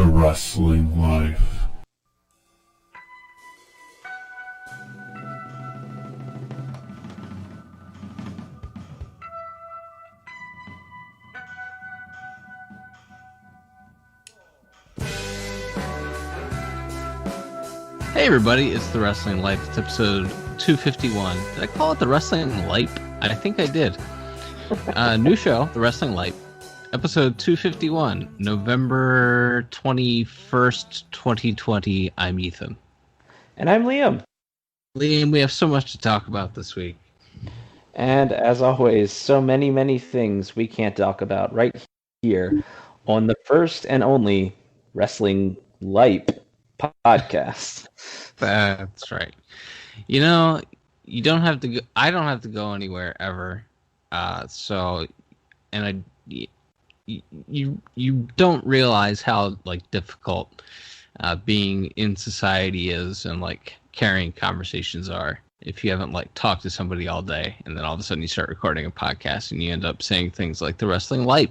The Wrestling Life. Hey everybody, it's The Wrestling Life. It's episode 251. Did I call it The Wrestling Life? I think I did. New show, The Wrestling Life. Episode 251, November 21st, 2020. I'm Ethan. And I'm Liam. Liam, we have so much to talk about this week. And as always, so many, many things we can't talk about right here on the first and only Wrestling Life podcast. That's right. You know, you don't have to go, I don't have to go anywhere ever. You don't realize how difficult being in society is, and carrying conversations are if you haven't talked to somebody all day, and then all of a sudden you start recording a podcast and you end up saying things like The Wrestling Life.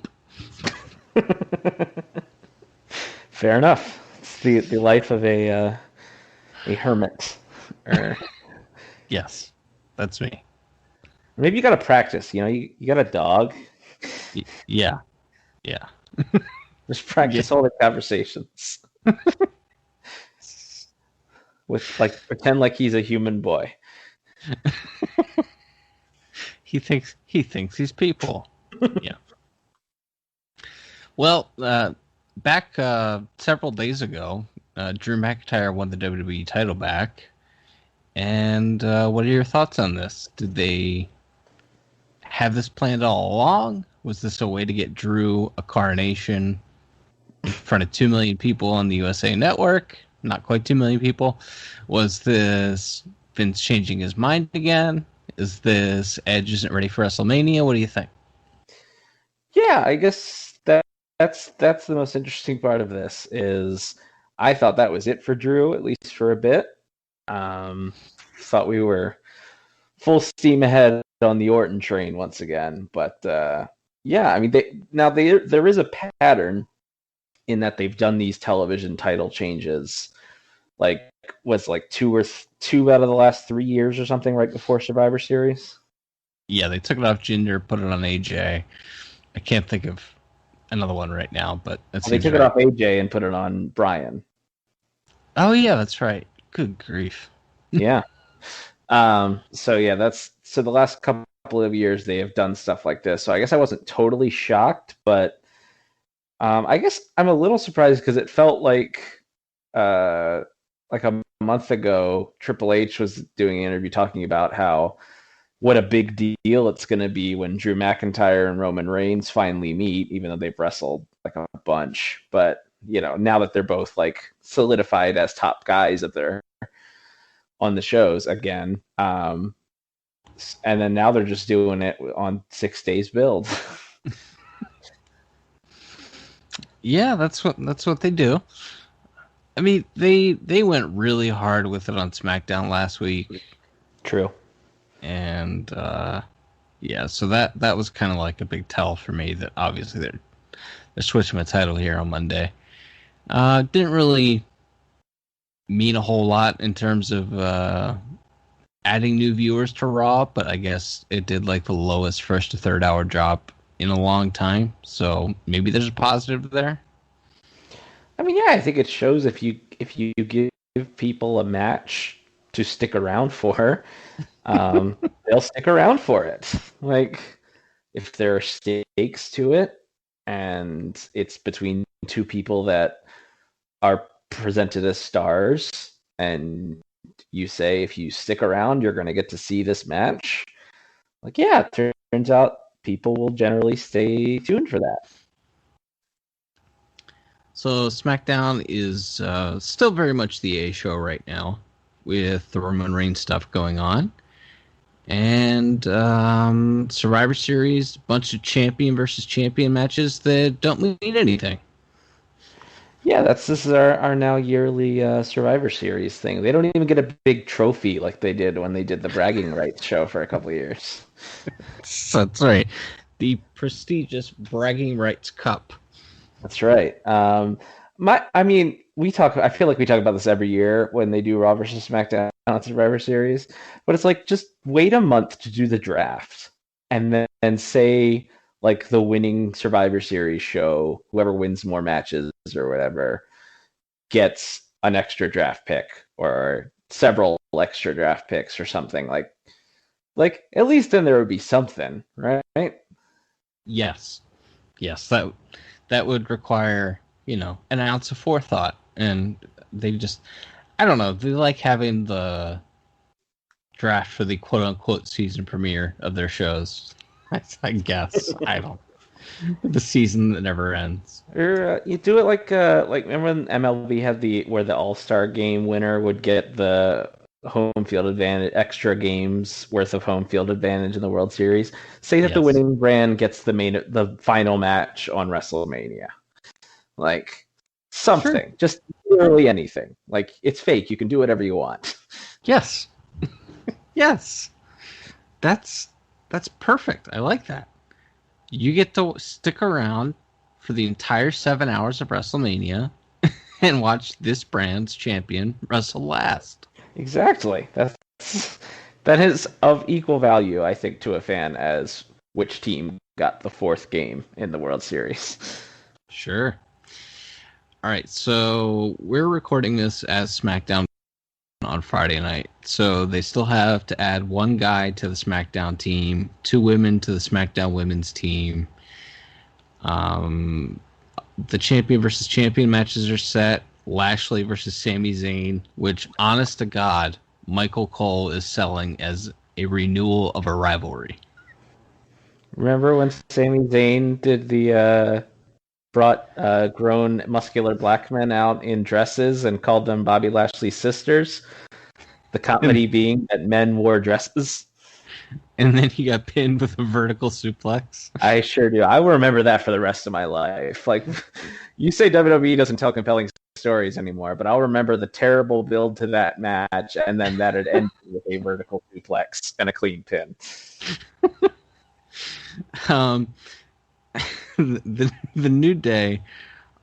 Fair enough. It's the life of a hermit. Yes, that's me. Maybe you got to practice. You got a dog. Yeah. Just practice all the conversations. With pretend like he's a human boy. He thinks he's people. Yeah. Well, back several days ago, Drew McIntyre won the WWE title back. And what are your thoughts on this? Did they have this planned all along? Was this a way to get Drew a coronation in front of 2 million people on the USA Network? Not quite 2 million people. Was this Vince changing his mind again? Is this Edge isn't ready for WrestleMania? What do you think? Yeah, I guess that's the most interesting part of this. Is I thought that was it for Drew, at least for a bit. Thought we were full steam ahead on the Orton train once again, but yeah, I mean, there is a pattern in that they've done these television title changes, two out of the last 3 years or something, right before Survivor Series. Yeah, they took it off Jinder, put it on AJ. I can't think of another one right now, but they took it off AJ and put it on Bryan. Oh yeah, that's right. Good grief. Yeah. So the last couple of years they have done stuff like this. So I guess I wasn't totally shocked, but I guess I'm a little surprised because it felt like a month ago Triple H was doing an interview talking about what a big deal it's going to be when Drew McIntyre and Roman Reigns finally meet, even though they've wrestled a bunch. But now that they're both solidified as top guys that they're on the shows again, and then now they're just doing it on 6 days build. Yeah, that's what they do. I mean, they went really hard with it on SmackDown last week. True. And yeah, so that was kind of a big tell for me that obviously they're switching my title here on Monday. Didn't really mean a whole lot in terms of adding new viewers to Raw, but I guess it did the lowest first to third hour drop in a long time, so maybe there's a positive there. I mean, yeah, I think it shows if you give people a match to stick around for, they'll stick around for it. If there are stakes to it and it's between two people that are presented as stars, and you say if you stick around you're going to get to see this match, yeah, it turns out people will generally stay tuned for that. So SmackDown is still very much the A show right now, with the Roman Reigns stuff going on, and Survivor Series, a bunch of champion versus champion matches that don't mean anything. Yeah, this is our now yearly Survivor Series thing. They don't even get a big trophy like they did when they did the bragging rights show for a couple of years. That's right. The prestigious bragging rights cup. That's right. I feel like we talk about this every year when they do Raw versus SmackDown on Survivor Series, but it's like just wait a month to do the draft, and then say like the winning Survivor Series show, whoever wins more matches or whatever, gets an extra draft pick or several extra draft picks or something like at least then there would be something, right? Yes, yes, that would require an ounce of forethought, and they just I don't know, they like having the draft for the quote unquote season premiere of their shows. I guess I don't the season that never ends. Or you do it like remember when MLB had where the All-Star game winner would get the home field advantage, extra games worth of home field advantage in the World Series. Say that the Yes. winning brand gets the final match on WrestleMania. Like something, Sure. just literally anything. Like it's fake. You can do whatever you want. Yes. Yes. That's perfect. I like that. You get to stick around for the entire 7 hours of WrestleMania and watch this brand's champion wrestle last. Exactly. That is of equal value, I think, to a fan as which team got the fourth game in the World Series. Sure. All right, so we're recording this as SmackDown on Friday night. So they still have to add one guy to the SmackDown team, two women to the SmackDown women's team. The champion versus champion matches are set. Lashley versus Sami Zayn, which, honest to God, Michael Cole is selling as a renewal of a rivalry. Remember when Sami Zayn did brought grown muscular black men out in dresses and called them Bobby Lashley's sisters? The comedy being that men wore dresses. And then he got pinned with a vertical suplex. I sure do. I will remember that for the rest of my life. Like, you say WWE doesn't tell compelling stories anymore, but I'll remember the terrible build to that match, and then that it ended with a vertical suplex and a clean pin. Um, the New Day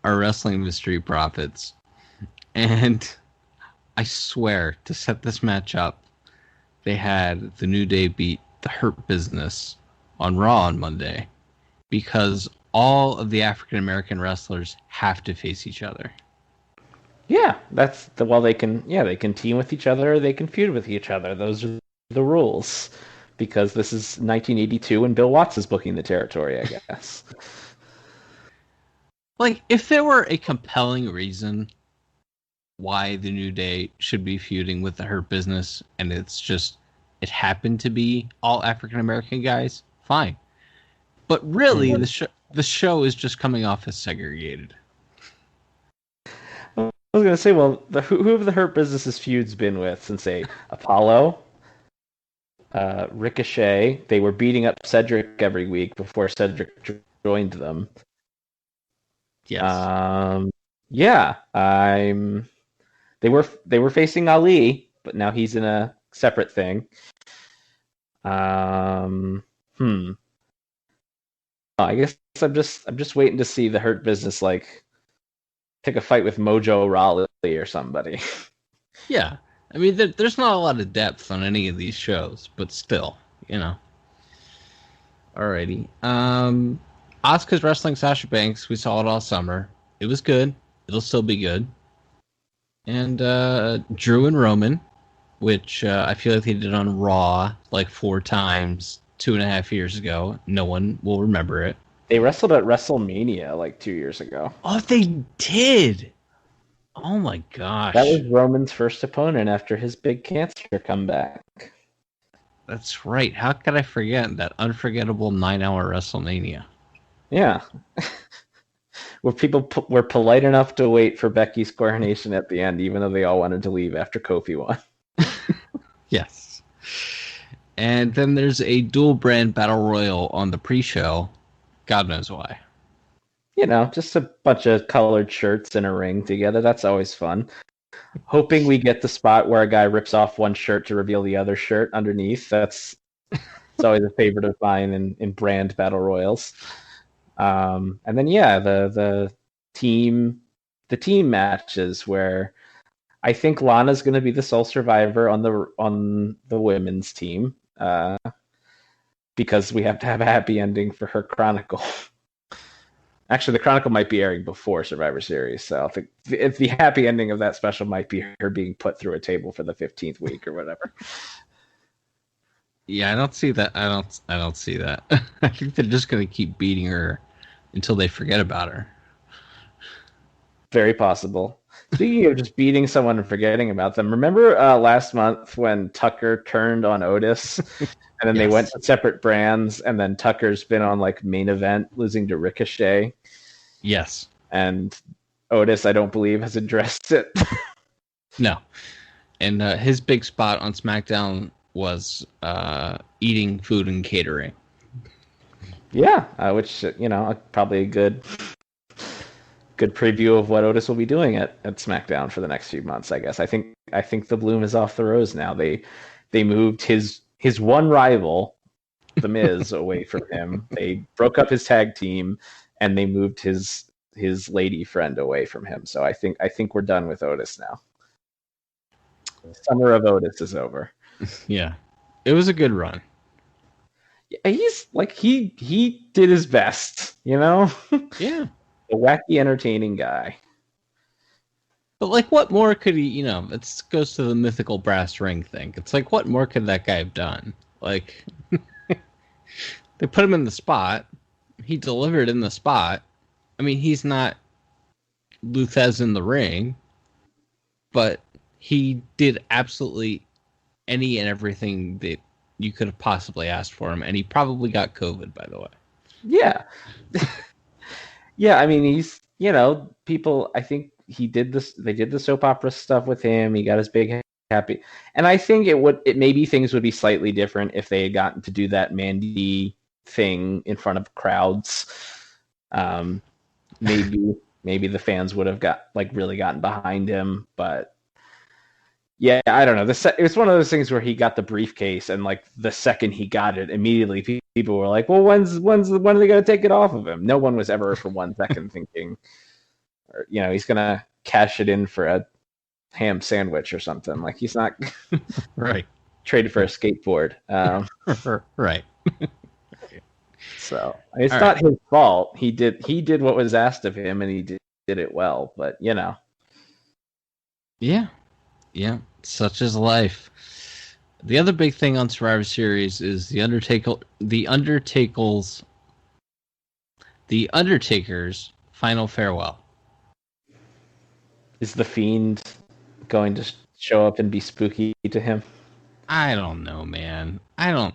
are wrestling the Street Profits, and I swear to set this match up, they had the New Day beat the Hurt Business on Raw on Monday because all of the African American wrestlers have to face each other. Yeah, they can team with each other, or they can feud with each other. Those are the rules. Because this is 1982 and Bill Watts is booking the territory, I guess. Like, if there were a compelling reason why the New Day should be feuding with the Hurt Business, and it happened to be all African American guys, fine. But really, the show is just coming off as segregated. I was gonna say, well, who have the Hurt Business's feuds been with since, say, Apollo, Ricochet? They were beating up Cedric every week before Cedric joined them. Yes. Yeah, They were facing Ali, but now he's in a separate thing. I guess I'm just waiting to see the Hurt Business like take a fight with Mojo Rawley or somebody. Yeah. I mean, there's not a lot of depth on any of these shows, but still, Alrighty. Asuka's wrestling Sasha Banks. We saw it all summer. It was good. It'll still be good. And Drew and Roman, which I feel like they did on Raw like 4 times 2.5 years ago. No one will remember it. They wrestled at WrestleMania like 2 years ago. Oh, they did! Oh my gosh. That was Roman's first opponent after his big cancer comeback. That's right. How could I forget that unforgettable 9-hour WrestleMania? Yeah. Where people were polite enough to wait for Becky's coronation at the end, even though they all wanted to leave after Kofi won. Yes. And then there's a dual brand battle royal on the pre-show. God knows why. Just a bunch of colored shirts in a ring together. That's always fun. Hoping we get the spot where a guy rips off one shirt to reveal the other shirt underneath. It's always a favorite of mine in brand battle royals. And then the team the team matches where I think Lana's going to be the sole survivor on the women's team because we have to have a happy ending for her Chronicle. Actually, the Chronicle might be airing before Survivor Series, so I think if the happy ending of that special might be her being put through a table for the 15th week or whatever. Yeah, I don't see that. I don't see that. I think they're just going to keep beating her until they forget about her. Very possible. Speaking of just beating someone and forgetting about them, remember last month when Tucker turned on Otis and then they went to separate brands and then Tucker's been on like Main Event losing to Ricochet? Yes. And Otis, I don't believe, has addressed it. No. And his big spot on SmackDown was eating food and catering. Yeah, which, probably a good preview of what Otis will be doing at SmackDown for the next few months, I guess. I think the bloom is off the rose now. They moved his one rival, The Miz, away from him. They broke up his tag team and they moved his lady friend away from him. So I think we're done with Otis now. The summer of Otis is over. Yeah. It was a good run. Yeah, he's like he did his best, Yeah. A wacky, entertaining guy. But, like, what more could he, it goes to the mythical brass ring thing. It's like, what more could that guy have done? Like, they put him in the spot. He delivered in the spot. I mean, he's not Luthez in the ring, but he did absolutely any and everything that you could have possibly asked for him. And he probably got COVID, by the way. Yeah. Yeah, I mean, he's, people, I think they did the soap opera stuff with him. He got his big happy. And I think maybe things would be slightly different if they had gotten to do that Mandy thing in front of crowds. Maybe the fans would have really gotten behind him, but yeah, I don't know. It was one of those things where he got the briefcase, and like the second he got it, immediately people were like, "Well, when are they going to take it off of him?" No one was ever for 1 second thinking, he's going to cash it in for a ham sandwich or something. Like he's not right traded for a skateboard. Right. So it's not his fault. He did what was asked of him, and he did it well. But Yeah, such is life. The other big thing on Survivor Series is the Undertaker's final farewell. Is the Fiend going to show up and be spooky to him? I don't know, man. I don't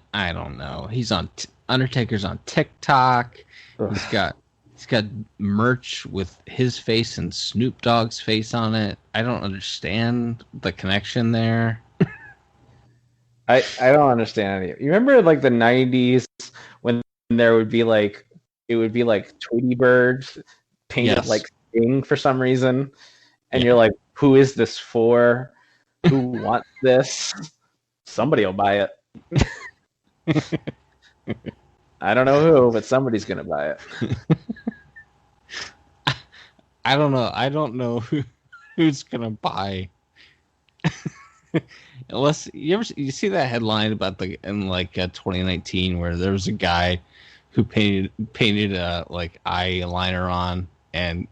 know. He's on Undertaker's on TikTok. Ugh. He's got merch with his face and Snoop Dogg's face on it. I don't understand the connection there. I don't understand any. You remember like the 90s when there would be like Tweety Bird painted like Sting for some reason, and you're like, who is this for? Who wants this? Somebody will buy it. I don't know who, but somebody's gonna buy it. I don't know. I don't know who's gonna buy. Unless you see that headline about in 2019 where there was a guy who painted a eyeliner on and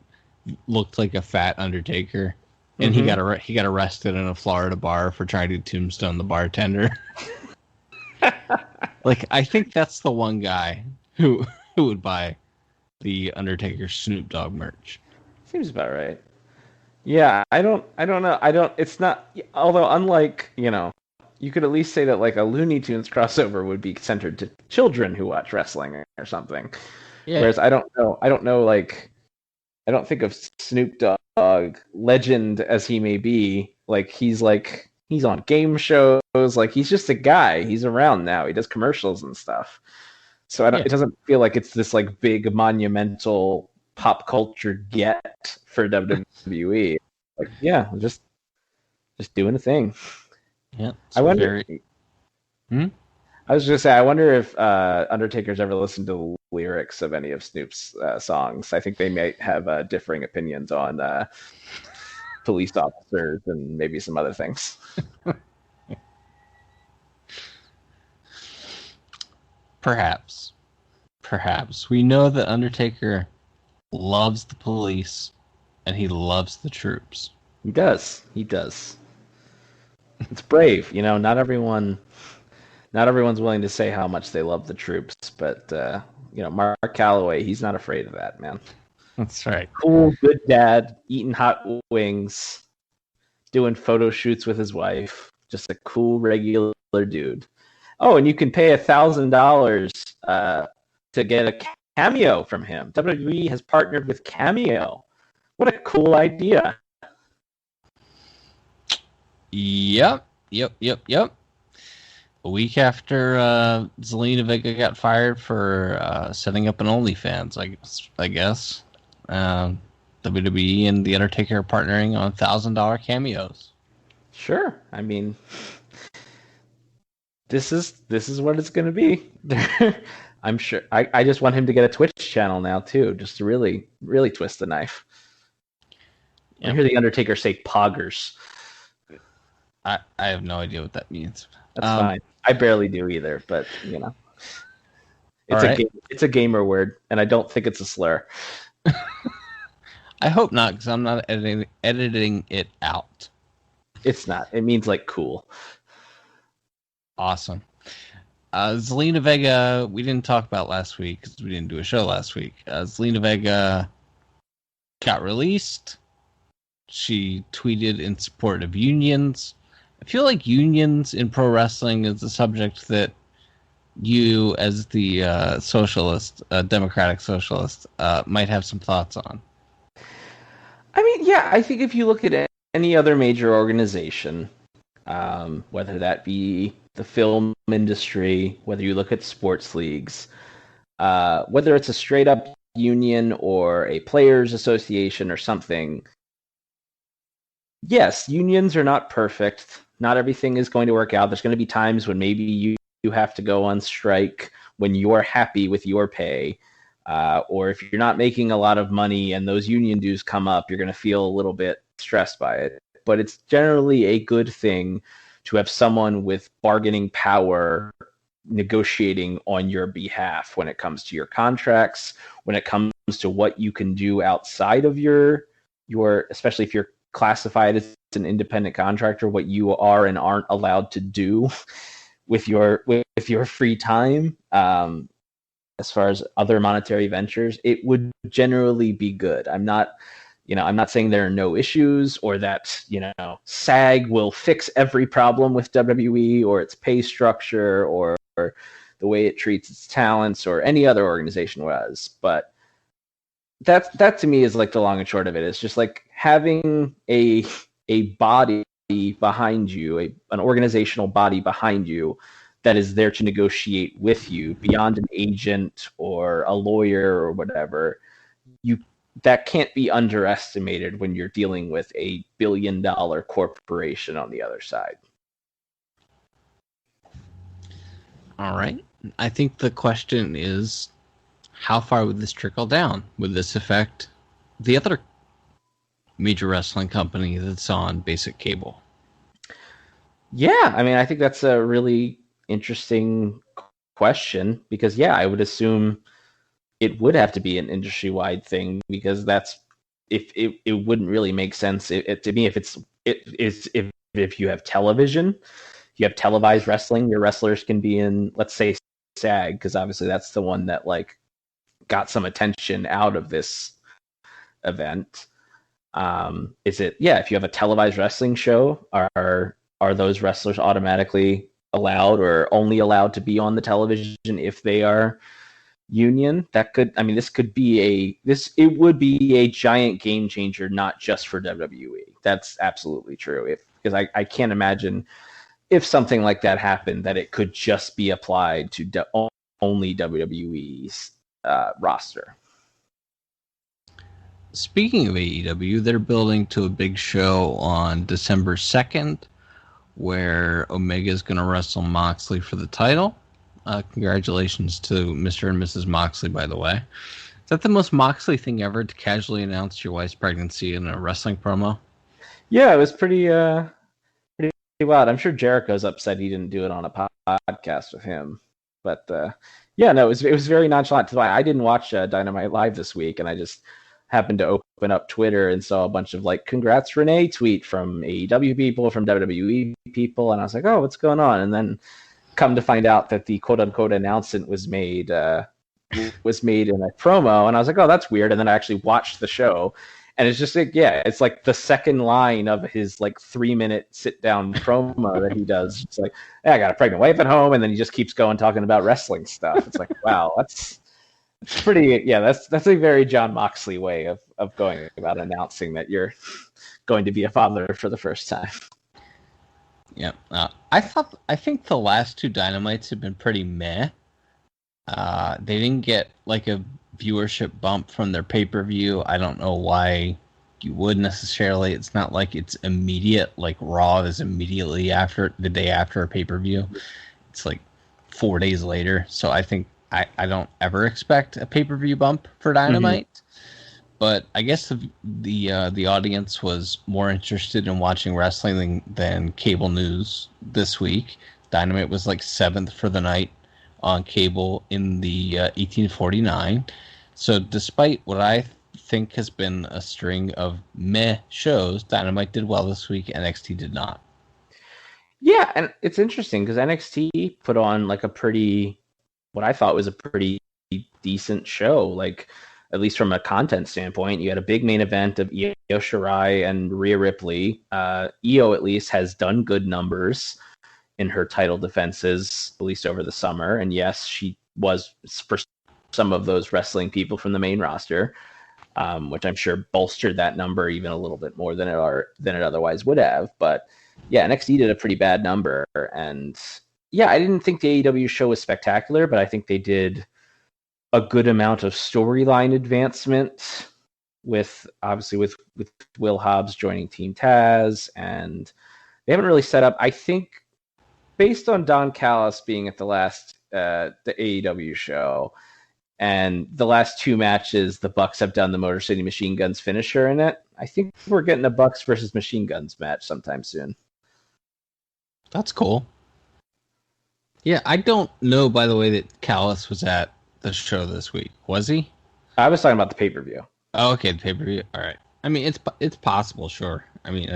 looked like a fat Undertaker, and he got arrested in a Florida bar for trying to tombstone the bartender. I think that's the one guy who would buy the Undertaker Snoop Dogg merch. Seems about right. Yeah, I don't know. It's not, although unlike, you could at least say that like a Looney Tunes crossover would be centered to children who watch wrestling or something. Yeah. Whereas I don't know, I don't think of Snoop Dogg, legend as he may be, he's on game shows, he's just a guy. He's around now. He does commercials and stuff. So it doesn't feel like it's this big monumental pop culture get for WWE. Just doing a thing. Yeah. I wonder. I was just say, I wonder if Undertaker's ever listened to the lyrics of any of Snoop's songs. I think they might have differing opinions on police officers and maybe some other things. Perhaps. Perhaps. We know that Undertaker loves the police and he loves the troops. He does. He does. It's brave. Not everyone's willing to say how much they love the troops, but Mark Calloway, he's not afraid of that, man. That's right. Cool, good dad, eating hot wings, doing photo shoots with his wife. Just a cool, regular dude. Oh, and you can pay $1,000 to get a cameo from him. WWE has partnered with Cameo. What a cool idea. Yep. A week after Zelina Vega got fired for setting up an OnlyFans, I guess. WWE and The Undertaker are partnering on $1,000 cameos. Sure. I mean, this is what it's going to be. I'm sure. I just want him to get a Twitch channel now too, just to really, really twist the knife. I hear The Undertaker say poggers. I have no idea what that means. That's fine. I barely do either, but it's a gamer word, and I don't think it's a slur. I hope not, because I'm not editing it out. It's not. It means like cool. Awesome. Zelina Vega, we didn't talk about last week because we didn't do a show last week. Zelina Vega got released. She tweeted in support of unions. I feel like unions in pro wrestling is a subject that you, as the socialist, democratic socialist, might have some thoughts on. I mean, yeah, I think if you look at any other major organization, whether that be the film industry, whether you look at sports leagues, whether it's a straight up union or a players association or something, yes, unions are not perfect. Not everything is going to work out. There's going to be times when maybe you have to go on strike when you're happy with your pay. Or if you're not making a lot of money and those union dues come up, you're going to feel a little bit stressed by it. But it's generally a good thing to have someone with bargaining power negotiating on your behalf when it comes to your contracts, when it comes to what you can do outside of your especially if you're classified as an independent contractor, what you are and aren't allowed to do with your free time. As far as other monetary ventures, it would generally be good. I'm not saying there are no issues or that, SAG will fix every problem with WWE or its pay structure or the way it treats its talents or any other organization was. But that to me is like the long and short of it. It's just like having a body behind you, an organizational body behind you that is there to negotiate with you beyond an agent or a lawyer or whatever. That can't be underestimated when you're dealing with a billion-dollar corporation on the other side. All right. I think the question is, how far would this trickle down? Would this affect the other major wrestling company that's on basic cable? Yeah, I mean, I think that's a really interesting question because, yeah, I would assume it would have to be an industry-wide thing because that's if it wouldn't really make sense to me if you have television, you have televised wrestling, your wrestlers can be in, let's say, SAG, because obviously that's the one that like got some attention out of this event. If you have a televised wrestling show, are those wrestlers automatically allowed or only allowed to be on the television if they are union? It would be a giant game changer, not just for WWE. That's absolutely true. Because I can't imagine if something like that happened that it could just be applied to only WWE's roster. Speaking of AEW, they're building to a big show on December 2nd where Omega is going to wrestle Moxley for the title. Congratulations to Mr. and Mrs. Moxley, by the way. Is that the most Moxley thing ever, to casually announce your wife's pregnancy in a wrestling promo? Yeah, it was pretty wild. I'm sure Jericho's upset he didn't do it on a podcast with him. But yeah, no, it was very nonchalant. I didn't watch Dynamite Live this week, and I just happened to open up Twitter and saw a bunch of like "Congrats Renee" tweet from AEW people, from WWE people, and I was like, oh, what's going on? And then come to find out that the quote unquote announcement was made in a promo, and I was like, oh, that's weird. And then I actually watched the show, and it's just like, yeah, it's like the second line of his like 3-minute sit down promo that he does. It's like, hey, I got a pregnant wife at home, and then he just keeps going talking about wrestling stuff. It's like, wow, that's pretty. Yeah, that's a very John Moxley way of going about announcing that you're going to be a father for the first time. Yeah, I think the last two Dynamites have been pretty meh. They didn't get like a viewership bump from their pay-per-view. I don't know why you would necessarily. It's not like it's immediate, like Raw is immediately after the day after a pay-per-view. It's like 4 days later. So I think I don't ever expect a pay-per-view bump for Dynamite. Mm-hmm. But I guess the audience was more interested in watching wrestling than cable news this week. Dynamite was like 7th for the night on cable in the 1849. So despite what I think has been a string of meh shows, Dynamite did well this week, NXT did not. Yeah, and it's interesting because NXT put on like what I thought was a pretty decent show, like at least from a content standpoint. You had a big main event of Io Shirai and Rhea Ripley. Io at least has done good numbers in her title defenses, at least over the summer. And yes, she was for some of those wrestling people from the main roster, which I'm sure bolstered that number even a little bit more than it otherwise would have. But yeah, NXT did a pretty bad number. And yeah, I didn't think the AEW show was spectacular, but I think they did a good amount of storyline advancement with Will Hobbs joining Team Taz, and they haven't really set up, I think, based on Don Callis being at the AEW show, and the last two matches, the Bucks have done the Motor City Machine Guns finisher in it. I think we're getting a Bucks versus Machine Guns match sometime soon. That's cool. Yeah, I don't know, by the way, that Callis was at the show this week. Was he? I was talking about the pay-per-view. Oh, okay, the pay-per-view. All right. I mean, it's possible, sure. I mean,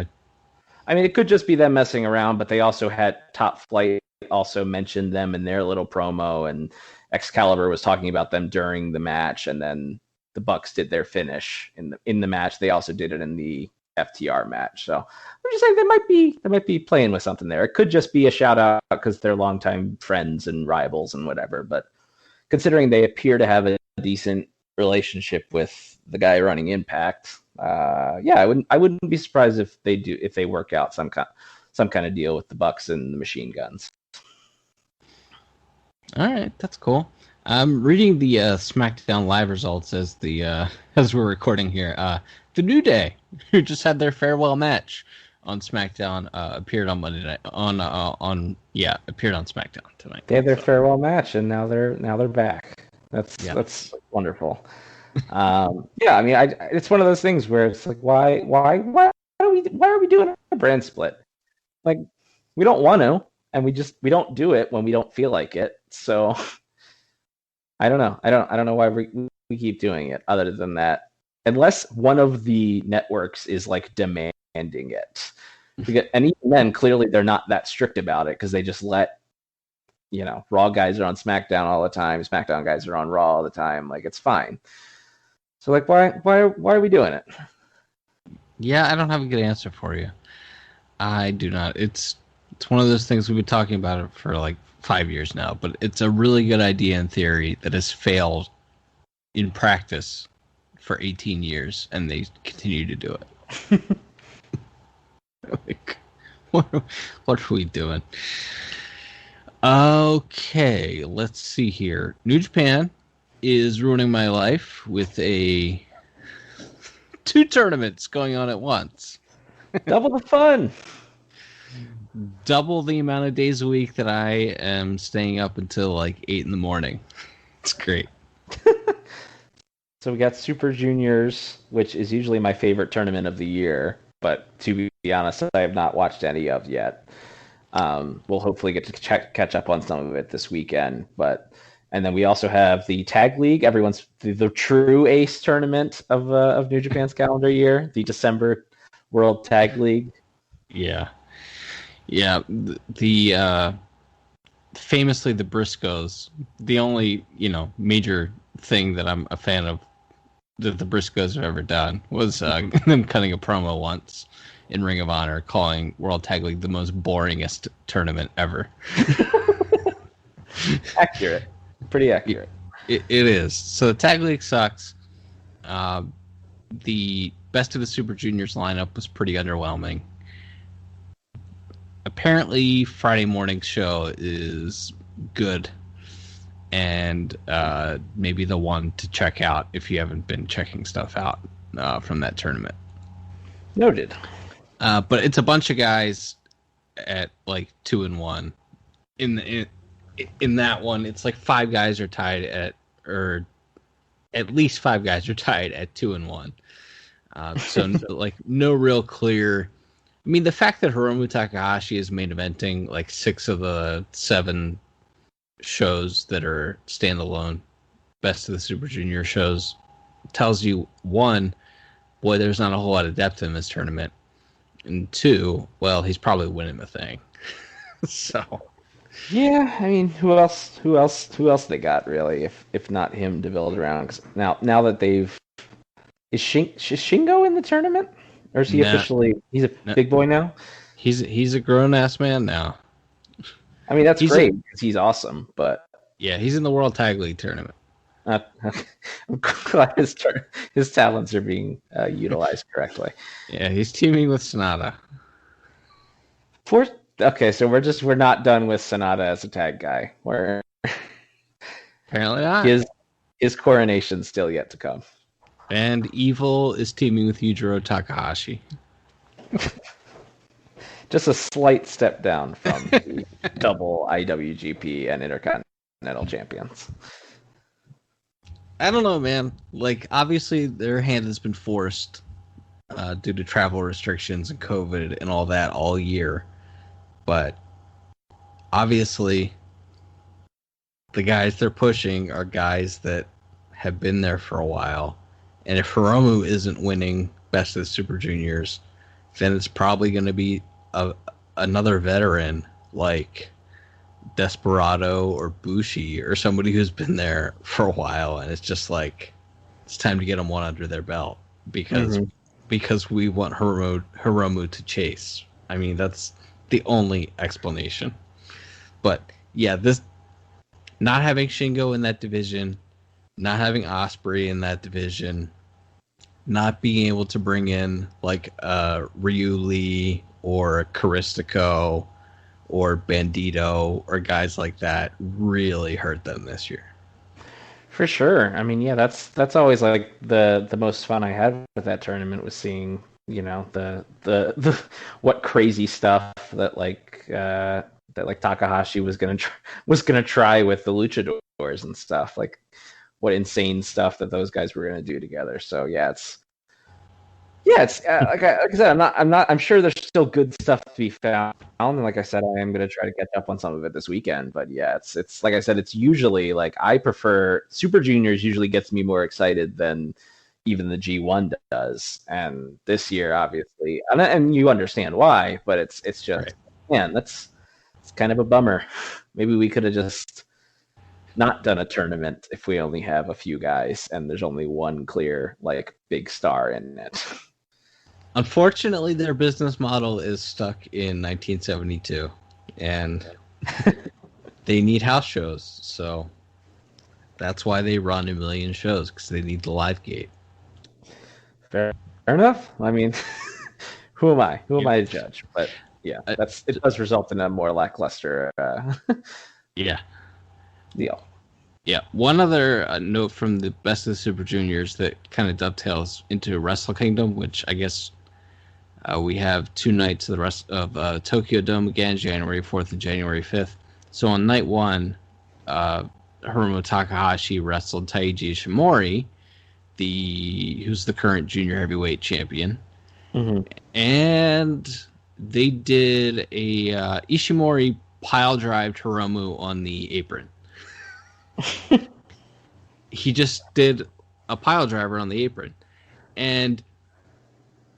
it could just be them messing around, but they also had Top Flight also mentioned them in their little promo, and Excalibur was talking about them during the match, and then the Bucks did their finish in the match. They also did it in the FTR match. So I'm just saying they might be playing with something there. It could just be a shout out because they're longtime friends and rivals and whatever. But considering they appear to have a decent relationship with the guy running Impact, yeah, I wouldn't be surprised if they work out some kind of deal with the Bucks and the Machine Guns. All right, that's cool. I'm reading the SmackDown Live results as we're recording here. The New Day, who just had their farewell match on SmackDown, appeared on Monday night. Appeared on SmackDown tonight. They had their farewell match, and now they're back. That's wonderful. Yeah, I mean, it's one of those things where it's like, why are we doing a brand split? Like, we don't want to, and we don't do it when we don't feel like it. So I don't know. I don't know why we keep doing it. Other than that, unless one of the networks is like demanding it, and even then, clearly they're not that strict about it because they just let Raw guys are on SmackDown all the time, SmackDown guys are on Raw all the time. Like, it's fine. So like, why are we doing it? Yeah, I don't have a good answer for you. I do not. It's one of those things we've been talking about it for like 5 years now, but it's a really good idea in theory that has failed in practice for 18 years, and they continue to do it. Like, what are we doing? Okay, let's see here. New Japan is ruining my life with 2 tournaments going on at once. Double the fun. double the amount of days a week that I am staying up until like 8 in the morning. It's great. So we got Super Juniors, which is usually my favorite tournament of the year, but to be honest, I have not watched any of yet. We'll hopefully get to catch up on some of it this weekend, and then we also have the Tag League, everyone's the true ace tournament of New Japan's calendar year, the December World Tag League. Yeah. The famously the Briscoes. The only major thing that I'm a fan of that the Briscoes have ever done was them cutting a promo once in Ring of Honor, calling World Tag League the most boringest tournament ever. Accurate, pretty accurate. It is. So the Tag League sucks. The Best of the Super Juniors lineup was pretty underwhelming. Apparently, Friday morning's show is good, and maybe the one to check out if you haven't been checking stuff out from that tournament. Noted. But it's a bunch of guys at like 2-1. In that one, it's like 5 guys are tied or at least 5 guys are tied at 2-1. So like no real clear. I mean, the fact that Hiromu Takahashi is main eventing like 6 of the 7 shows that are standalone Best of the Super Junior shows tells you, 1, boy, there's not a whole lot of depth in this tournament, and 2, well, he's probably winning the thing. So, yeah, I mean, who else they got really? If not him to build around? 'Cause now that they've is Shingo in the tournament, or is he officially? He's a big boy now. He's a grown ass man now. I mean, that's great because he's awesome, but yeah, he's in the World Tag League tournament. I'm glad his talents are being utilized correctly. Yeah, he's teaming with Sonata. Okay, so we're not done with Sonata as a tag guy. We're apparently not. His coronation's still yet to come. And Evil is teaming with Yujiro Takahashi. Just a slight step down from the double IWGP and Intercontinental champions. I don't know, man. Like, obviously, their hand has been forced due to travel restrictions and COVID and all that all year. But obviously, the guys they're pushing are guys that have been there for a while. And if Hiromu isn't winning Best of the Super Juniors, then it's probably going to be another veteran like Desperado or Bushi or somebody who's been there for a while, and it's just like it's time to get them one under their belt because we want Hiromu to chase. I mean, that's the only explanation. But yeah, this not having Shingo in that division, not having Osprey in that division, not being able to bring in like Ryu Lee or Caristico or Bandito or guys like that really hurt them this year. For sure. I mean, yeah, that's always like the most fun I had with that tournament was seeing, the what crazy stuff that Takahashi was gonna try with the luchadors and stuff, like what insane stuff that those guys were gonna do together. So it's like I said, I'm sure there's still good stuff to be found, and like I said, I am gonna try to catch up on some of it this weekend. But yeah, it's like I said, it's usually like I prefer Super Juniors. Usually gets me more excited than even the G1 does, and this year obviously, and you understand why, but it's just right. Man, it's kind of a bummer. Maybe we could have just not done a tournament if we only have a few guys and there's only one clear like big star in it. Unfortunately, their business model is stuck in 1972, and they need house shows. So that's why they run 1 million shows, because they need the live gate. Fair enough. I mean, who am I? Who am I to judge? But yeah, it does result in a more lackluster deal. Yeah. One other note from the Best of the Super Juniors that kind of dovetails into Wrestle Kingdom, which I guess We have 2 nights of the rest of Tokyo Dome again, January 4th and January 5th. So on night 1, Hiromu Takahashi wrestled Taiji Ishimori, who's the current junior heavyweight champion. Mm-hmm. And they did a Ishimori pile drive Hiromu on the apron. He just did a pile driver on the apron. And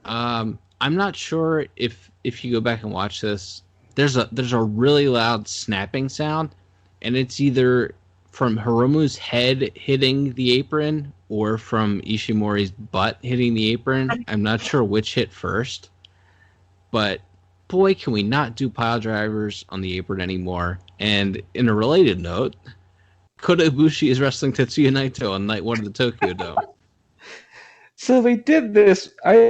I'm not sure if you go back and watch this, there's a really loud snapping sound, and it's either from Hiromu's head hitting the apron or from Ishimori's butt hitting the apron. I'm not sure which hit first, but boy, can we not do pile drivers on the apron anymore. And in a related note, Kota Ibushi is wrestling Tetsuya Naito on night 1 of the Tokyo Dome. So they did this. I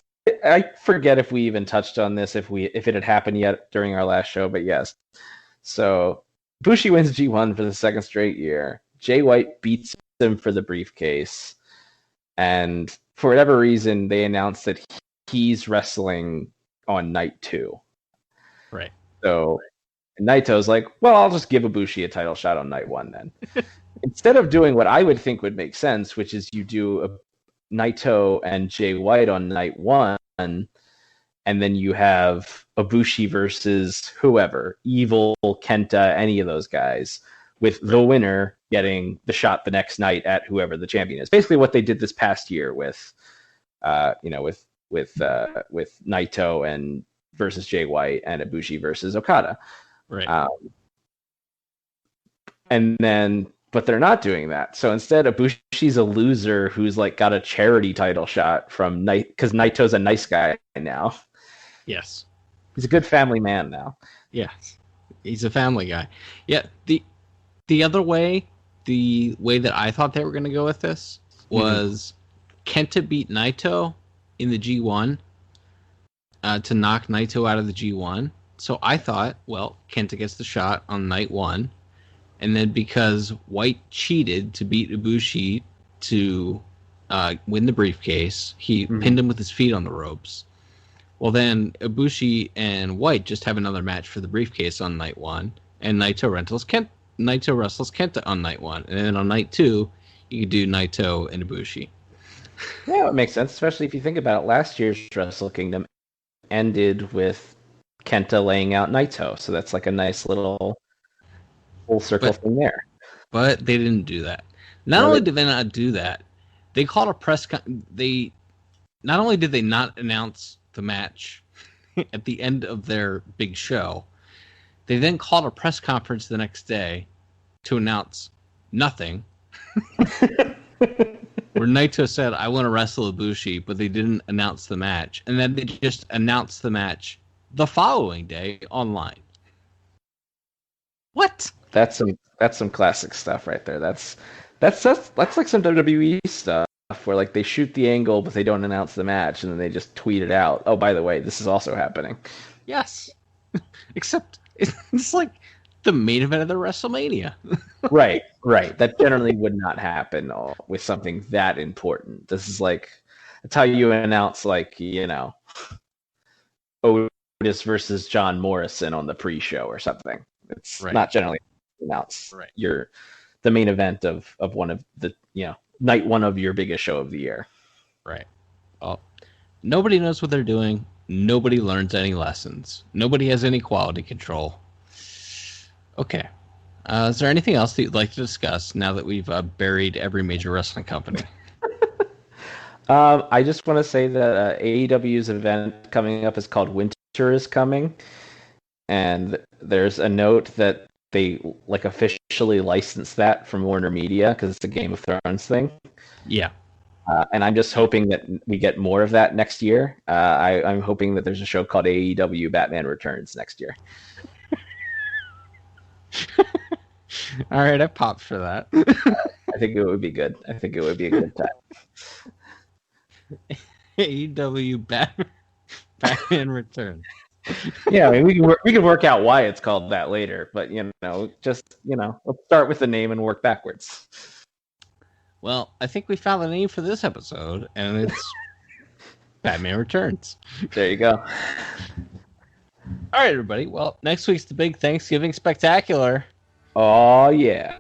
forget if we even touched on this, if it had happened yet during our last show, but yes. So Bushi wins G1 for the second straight year. Jay White beats him for the briefcase. And for whatever reason, they announced that he's wrestling on night 2. Right. So Naito's like, well, I'll just give Ibushi a title shot on night 1 then. Instead of doing what I would think would make sense, which is you do Naito and Jay White on night 1, and then you have Ibushi versus whoever, Evil, Kenta, any of those guys, with the winner getting the shot the next night at whoever the champion is. Basically, what they did this past year with Naito and versus Jay White and Ibushi versus Okada, right? But they're not doing that. So instead, Ibushi's a loser who's like got a charity title shot from because Naito's a nice guy now. Yes, he's a good family man now. Yes, he's a family guy. Yeah, the other way, the way that I thought they were going to go with this was Kenta beat Naito in the G1 to knock Naito out of the G1. So I thought, well, Kenta gets the shot on night 1. And then because White cheated to beat Ibushi to win the briefcase, he pinned him with his feet on the ropes. Well, then Ibushi and White just have another match for the briefcase on night 1, and Naito wrestles Kenta on night 1, and then on night 2, you could do Naito and Ibushi. Yeah, it makes sense, especially if you think about it. Last year's Wrestle Kingdom ended with Kenta laying out Naito, so that's like a nice little full circle thing there. But they didn't do that. Not only did they not do that, they called a press not only did they not announce the match at the end of their big show, they then called a press conference the next day to announce nothing. Where Naito said, I want to wrestle Ibushi, but they didn't announce the match. And then they just announced the match the following day online. What? That's some classic stuff right there. That's like some WWE stuff where like they shoot the angle but they don't announce the match and then they just tweet it out. Oh, by the way, this is also happening. Yes. Except it's like the main event of the WrestleMania. Right. That generally would not happen with something that important. This is like, that's how you announce, like, Otis versus John Morrison on the pre-show or something. It's not generally announced. Right. You're the main event of one of the, night 1 of your biggest show of the year. Right. Well, nobody knows what they're doing. Nobody learns any lessons. Nobody has any quality control. Okay. Is there anything else that you'd like to discuss now that we've buried every major wrestling company? I just want to say that AEW's event coming up is called Winter is Coming. And there's a note that they like officially licensed that from Warner Media because it's a Game of Thrones thing. Yeah. And I'm just hoping that we get more of that next year. I'm hoping that there's a show called AEW Batman Returns next year. All right, I popped for that. I think it would be good. I think it would be a good time. AEW Batman Returns. Yeah, I mean, we can work out why it's called that later, but let's start with the name and work backwards. Well, I think we found the name for this episode, and it's Batman Returns. There you go. All right, everybody. Well, next week's the big Thanksgiving spectacular. Oh, yeah.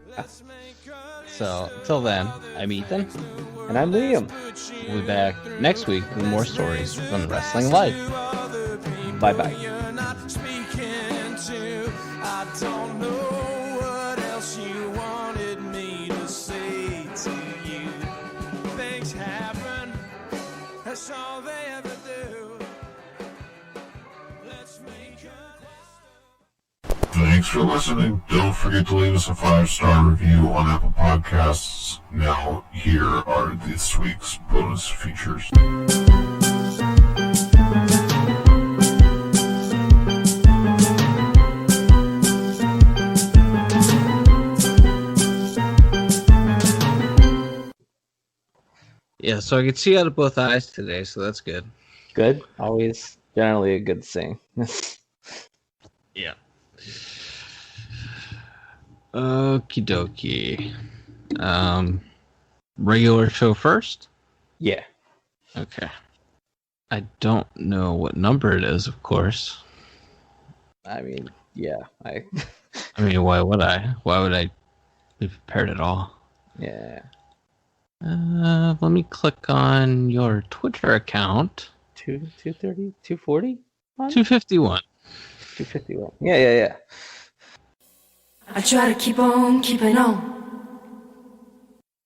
So until then, I'm Ethan. And I'm Liam. We'll be back next week with more stories from Wrestling Life. Bye-bye. I don't know what else you wanted me to say to you. Things happen, that's all they ever do. Let's make a... Thanks for listening. Don't forget to leave us a 5-star review on Apple Podcasts. Now, here are this week's bonus features. Yeah, so I could see out of both eyes today, so that's good. Good. Always generally a good thing. Yeah. Okie dokie. Regular show first? Yeah. Okay. I don't know what number it is, of course. I mean, yeah. I mean, why would I? Why would I be prepared at all? Yeah. Let me click on your Twitter account. 230? 240? 251. 251. Yeah. I try to keep on keeping on.